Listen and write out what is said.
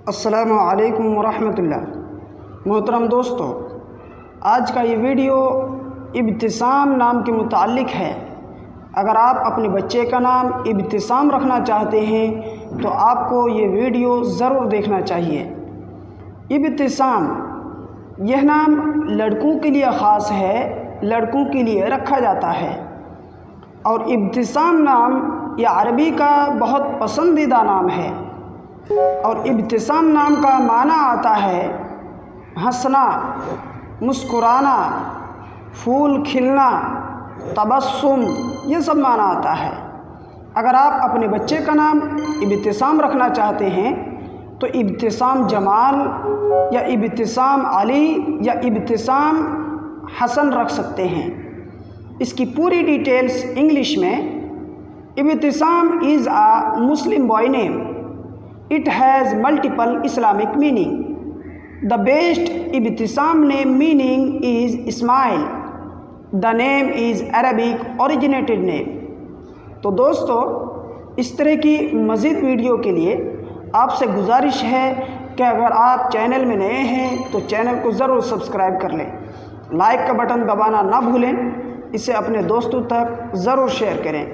السلام علیکم ورحمۃ اللہ۔ محترم دوستو، آج کا یہ ویڈیو ابتسام نام کے متعلق ہے۔ اگر آپ اپنے بچے کا نام ابتسام رکھنا چاہتے ہیں تو آپ کو یہ ویڈیو ضرور دیکھنا چاہیے۔ ابتسام یہ نام لڑکوں کے لیے خاص ہے، لڑکوں کے لیے رکھا جاتا ہے، اور ابتسام نام یہ عربی کا بہت پسندیدہ نام ہے، اور ابتسام نام کا معنی آتا ہے ہنسنا، مسکرانا، پھول کھلنا، تبسم، یہ سب معنی آتا ہے۔ اگر آپ اپنے بچے کا نام ابتسام رکھنا چاہتے ہیں تو ابتسام جمال یا ابتسام علی یا ابتسام حسن رکھ سکتے ہیں۔ اس کی پوری ڈیٹیلز انگلش میں: Ibtisam is a Muslim boy name. It has multiple Islamic meaning. The best Ibtisam name meaning is Ismail. The name is Arabic originated name. تو دوستو، اس طرح کی مزید ویڈیو کے لیے آپ سے گزارش ہے کہ اگر آپ چینل میں نئے ہیں تو چینل کو ضرور سبسکرائب کر لیں، لائک کا بٹن دبانا نہ بھولیں، اسے اپنے دوستوں تک ضرور شیئر کریں۔